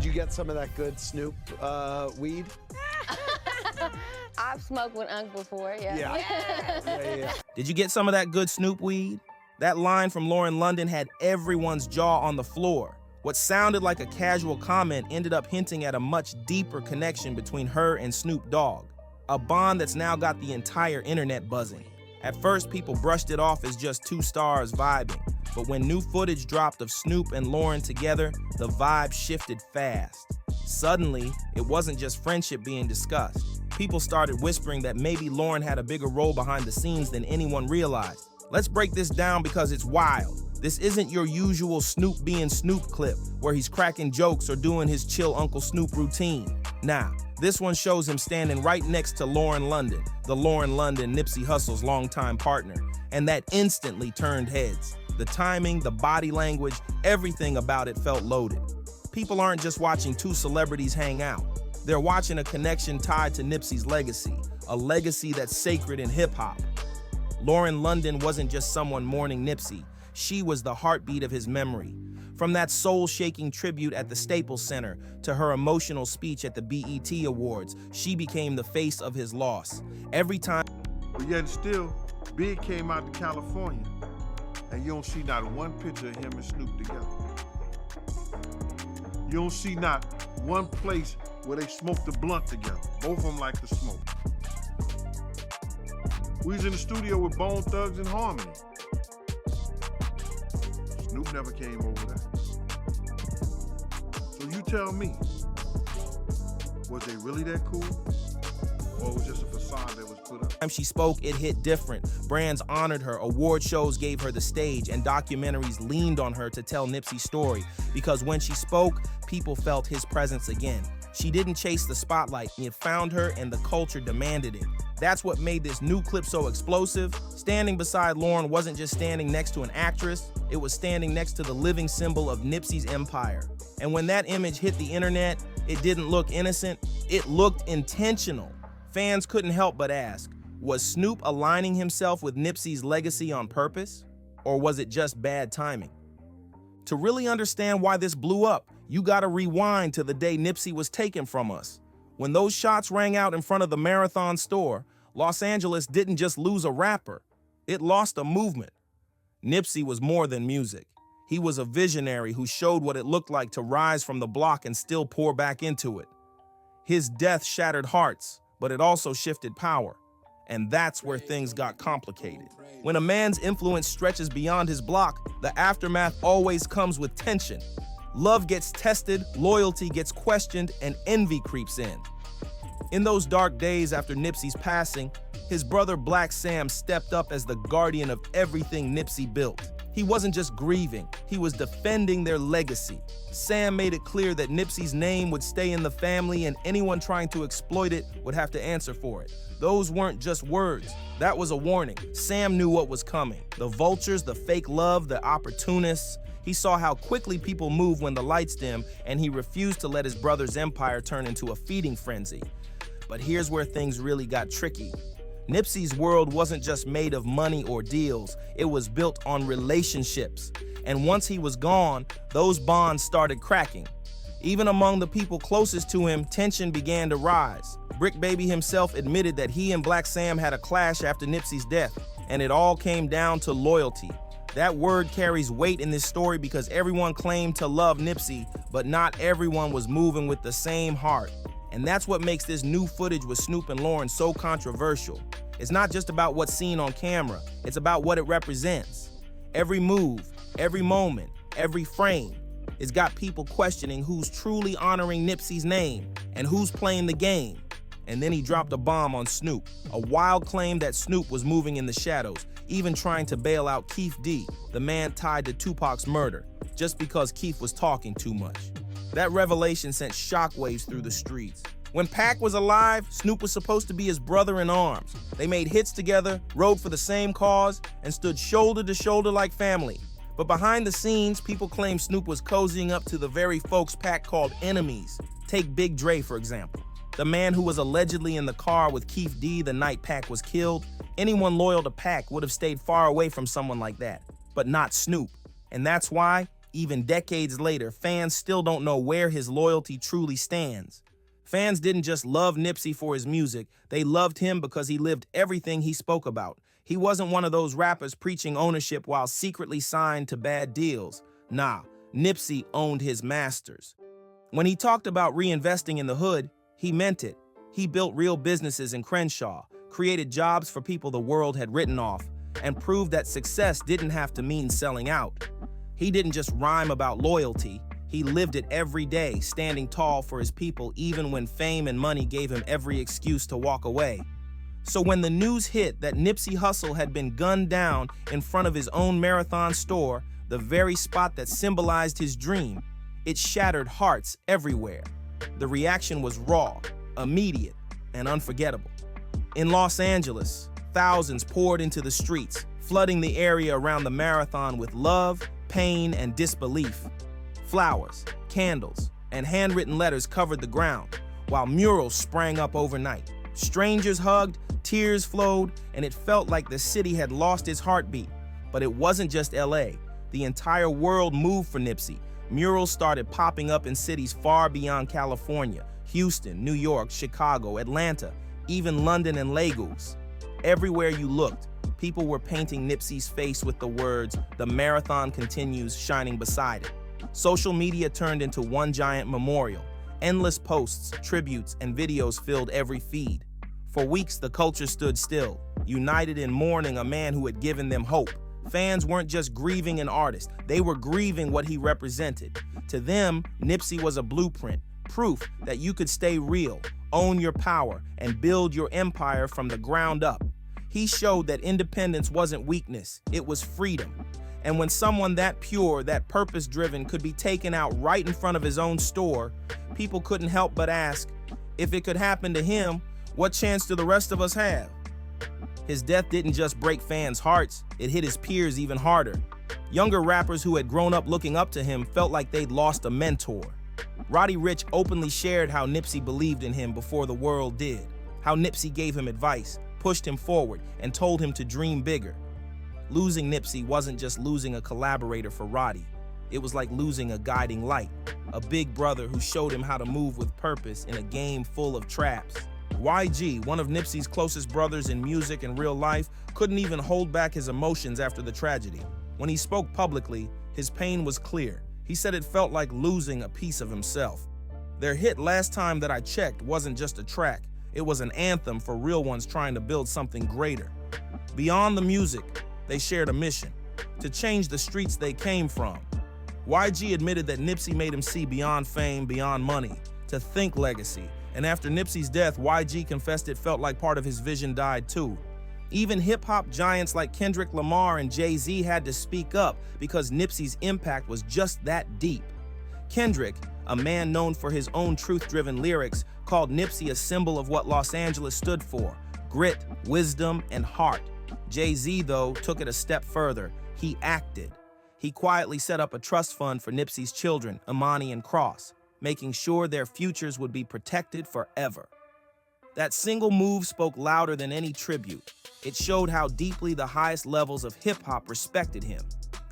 you get some of that good Snoop weed? I've smoked with Unc before, yeah. Yeah. Did you get some of that good Snoop weed? That line from Lauren London had everyone's jaw on the floor. What sounded like a casual comment ended up hinting at a much deeper connection between her and Snoop Dogg, a bond that's now got the entire internet buzzing. At first, people brushed it off as just two stars vibing, but when new footage dropped of Snoop and Lauren together, the vibe shifted fast. Suddenly, it wasn't just friendship being discussed. People started whispering that maybe Lauren had a bigger role behind the scenes than anyone realized. Let's break this down because it's wild. This isn't your usual Snoop being Snoop clip where he's cracking jokes or doing his chill Uncle Snoop routine. Nah, this one shows him standing right next to Lauren London, the Lauren London, Nipsey Hussle's longtime partner, and that instantly turned heads. The timing, the body language, everything about it felt loaded. People aren't just watching two celebrities hang out. They're watching a connection tied to Nipsey's legacy, a legacy that's sacred in hip-hop. Lauren London wasn't just someone mourning Nipsey. She was the heartbeat of his memory. From that soul-shaking tribute at the Staples Center to her emotional speech at the BET Awards, she became the face of his loss. Every time. But yet still, Big came out to California, and you don't see not one picture of him and Snoop together. You don't see not one place where they smoked a blunt together. Both of them like to smoke. We was in the studio with Bone Thugs and Harmony. Snoop never came over there. So you tell me, was they really that cool? Or it was just a facade that was put up? Time she spoke, it hit different. Brands honored her, award shows gave her the stage, and documentaries leaned on her to tell Nipsey's story. Because when she spoke, people felt his presence again. She didn't chase the spotlight, it found her and the culture demanded it. That's what made this new clip so explosive. Standing beside Lauren wasn't just standing next to an actress, it was standing next to the living symbol of Nipsey's empire. And when that image hit the internet, it didn't look innocent, it looked intentional. Fans couldn't help but ask, was Snoop aligning himself with Nipsey's legacy on purpose? Or was it just bad timing? To really understand why this blew up, you gotta rewind to the day Nipsey was taken from us. When those shots rang out in front of the Marathon store, Los Angeles didn't just lose a rapper, it lost a movement. Nipsey was more than music. He was a visionary who showed what it looked like to rise from the block and still pour back into it. His death shattered hearts, but it also shifted power. And that's where things got complicated. When a man's influence stretches beyond his block, the aftermath always comes with tension. Love gets tested, loyalty gets questioned, and envy creeps in. In those dark days after Nipsey's passing, his brother Black Sam stepped up as the guardian of everything Nipsey built. He wasn't just grieving, he was defending their legacy. Sam made it clear that Nipsey's name would stay in the family and anyone trying to exploit it would have to answer for it. Those weren't just words, that was a warning. Sam knew what was coming. The vultures, the fake love, the opportunists. He saw how quickly people move when the lights dim, and he refused to let his brother's empire turn into a feeding frenzy. But here's where things really got tricky. Nipsey's world wasn't just made of money or deals, it was built on relationships. And once he was gone, those bonds started cracking. Even among the people closest to him, tension began to rise. Brick Baby himself admitted that he and Black Sam had a clash after Nipsey's death, and it all came down to loyalty. That word carries weight in this story because everyone claimed to love Nipsey, but not everyone was moving with the same heart. And that's what makes this new footage with Snoop and Lauren so controversial. It's not just about what's seen on camera, it's about what it represents. Every move, every moment, every frame, it's got people questioning who's truly honoring Nipsey's name and who's playing the game. And then he dropped a bomb on Snoop, a wild claim that Snoop was moving in the shadows, even trying to bail out Keith D, the man tied to Tupac's murder, just because Keith was talking too much. That revelation sent shockwaves through the streets. When Pac was alive, Snoop was supposed to be his brother in arms. They made hits together, rode for the same cause, and stood shoulder to shoulder like family. But behind the scenes, people claim Snoop was cozying up to the very folks Pac called enemies. Take Big Dre, for example. The man who was allegedly in the car with Keith D the night Pac was killed. Anyone loyal to Pac would have stayed far away from someone like that, but not Snoop. And that's why, Even decades later, fans still don't know where his loyalty truly stands. Fans didn't just love Nipsey for his music, they loved him because he lived everything he spoke about. He wasn't one of those rappers preaching ownership while secretly signed to bad deals. Nah, Nipsey owned his masters. When he talked about reinvesting in the hood, he meant it. He built real businesses in Crenshaw, created jobs for people the world had written off, and proved that success didn't have to mean selling out. He didn't just rhyme about loyalty, he lived it every day, standing tall for his people even when fame and money gave him every excuse to walk away. So when the news hit that Nipsey Hussle had been gunned down in front of his own Marathon store, the very spot that symbolized his dream, it shattered hearts everywhere. The reaction was raw, immediate, and unforgettable. In Los Angeles, thousands poured into the streets, flooding the area around the Marathon with love, pain, and disbelief. Flowers, candles, and handwritten letters covered the ground, while murals sprang up overnight. Strangers hugged, tears flowed, and it felt like the city had lost its heartbeat. But it wasn't just LA. The entire world moved for Nipsey. Murals started popping up in cities far beyond California: Houston, New York, Chicago, Atlanta, even London and Lagos. Everywhere you looked, people were painting Nipsey's face with the words, "The marathon continues," shining beside it. Social media turned into one giant memorial. Endless posts, tributes, and videos filled every feed. For weeks, the culture stood still, united in mourning a man who had given them hope. Fans weren't just grieving an artist, they were grieving what he represented. To them, Nipsey was a blueprint, proof that you could stay real, own your power, and build your empire from the ground up. He showed that independence wasn't weakness, it was freedom. And when someone that pure, that purpose-driven could be taken out right in front of his own store, people couldn't help but ask, if it could happen to him, what chance do the rest of us have? His death didn't just break fans' hearts, it hit his peers even harder. Younger rappers who had grown up looking up to him felt like they'd lost a mentor. Roddy Ricch openly shared how Nipsey believed in him before the world did, how Nipsey gave him advice, pushed him forward, and told him to dream bigger. Losing Nipsey wasn't just losing a collaborator for Roddy. It was like losing a guiding light, a big brother who showed him how to move with purpose in a game full of traps. YG, one of Nipsey's closest brothers in music and real life, couldn't even hold back his emotions after the tragedy. When he spoke publicly, his pain was clear. He said it felt like losing a piece of himself. Their hit Last Time That I Checked wasn't just a track, it was an anthem for real ones trying to build something greater. Beyond the music, they shared a mission, to change the streets they came from. YG admitted that Nipsey made him see beyond fame, beyond money, to think legacy. And after Nipsey's death, YG confessed it felt like part of his vision died too. Even hip-hop giants like Kendrick Lamar and Jay-Z had to speak up because Nipsey's impact was just that deep. Kendrick, a man known for his own truth-driven lyrics, called Nipsey a symbol of what Los Angeles stood for: grit, wisdom, and heart. Jay-Z, though, took it a step further. He acted. He quietly set up a trust fund for Nipsey's children, Imani and Cross, making sure their futures would be protected forever. That single move spoke louder than any tribute. It showed how deeply the highest levels of hip-hop respected him.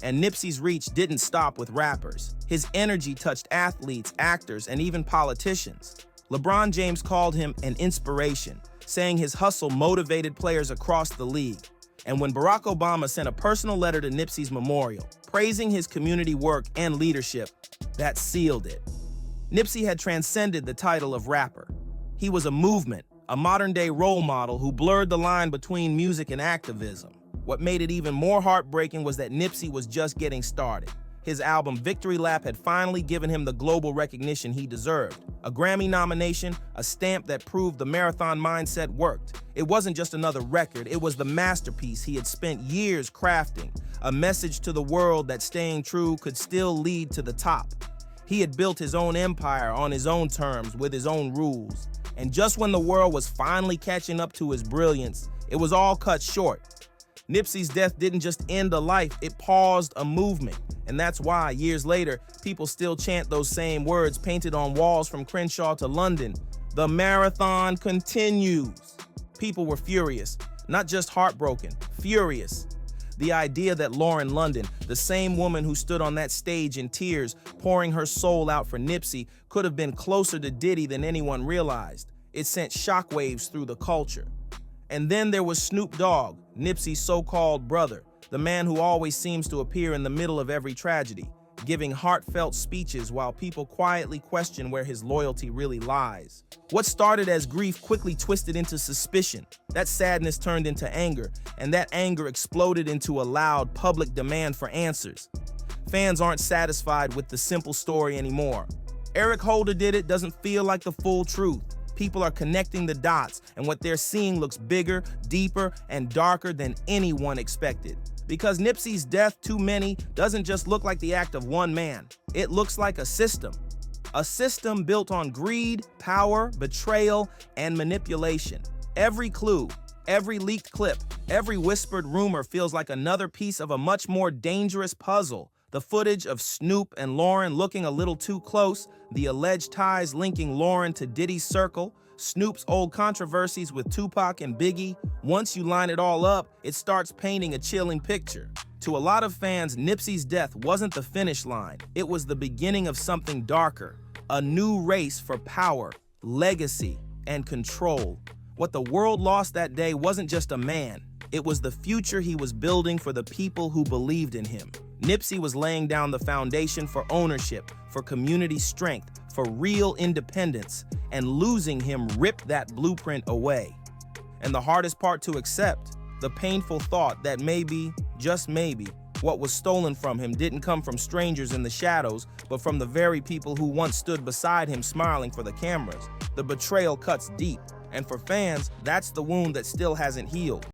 And Nipsey's reach didn't stop with rappers. His energy touched athletes, actors, and even politicians. LeBron James called him an inspiration, saying his hustle motivated players across the league. And when Barack Obama sent a personal letter to Nipsey's memorial, praising his community work and leadership, that sealed it. Nipsey had transcended the title of rapper. He was a movement, a modern-day role model who blurred the line between music and activism. What made it even more heartbreaking was that Nipsey was just getting started. His album Victory Lap had finally given him the global recognition he deserved. A Grammy nomination, a stamp that proved the marathon mindset worked. It wasn't just another record, it was the masterpiece he had spent years crafting, a message to the world that staying true could still lead to the top. He had built his own empire on his own terms, with his own rules. And just when the world was finally catching up to his brilliance, it was all cut short. Nipsey's death didn't just end a life, it paused a movement. And that's why, years later, people still chant those same words painted on walls from Crenshaw to London. The marathon continues. People were furious, not just heartbroken, furious. The idea that Lauren London, the same woman who stood on that stage in tears, pouring her soul out for Nipsey, could have been closer to Diddy than anyone realized. It sent shockwaves through the culture. And then there was Snoop Dogg, Nipsey's so-called brother, the man who always seems to appear in the middle of every tragedy, giving heartfelt speeches while people quietly question where his loyalty really lies. What started as grief quickly twisted into suspicion. That sadness turned into anger, and that anger exploded into a loud public demand for answers. Fans aren't satisfied with the simple story anymore. Eric Holder did it doesn't feel like the full truth. People are connecting the dots, and what they're seeing looks bigger, deeper, and darker than anyone expected. Because Nipsey's death, too many, doesn't just look like the act of one man. It looks like a system. A system built on greed, power, betrayal, and manipulation. Every clue, every leaked clip, every whispered rumor feels like another piece of a much more dangerous puzzle. The footage of Snoop and Lauren looking a little too close, the alleged ties linking Lauren to Diddy's circle, Snoop's old controversies with Tupac and Biggie. Once you line it all up, it starts painting a chilling picture. To a lot of fans, Nipsey's death wasn't the finish line. It was the beginning of something darker, a new race for power, legacy, and control. What the world lost that day wasn't just a man. It was the future he was building for the people who believed in him. Nipsey was laying down the foundation for ownership, for community strength, for real independence, and losing him ripped that blueprint away. And the hardest part to accept, the painful thought that maybe, just maybe, what was stolen from him didn't come from strangers in the shadows, but from the very people who once stood beside him smiling for the cameras. The betrayal cuts deep, and for fans, that's the wound that still hasn't healed.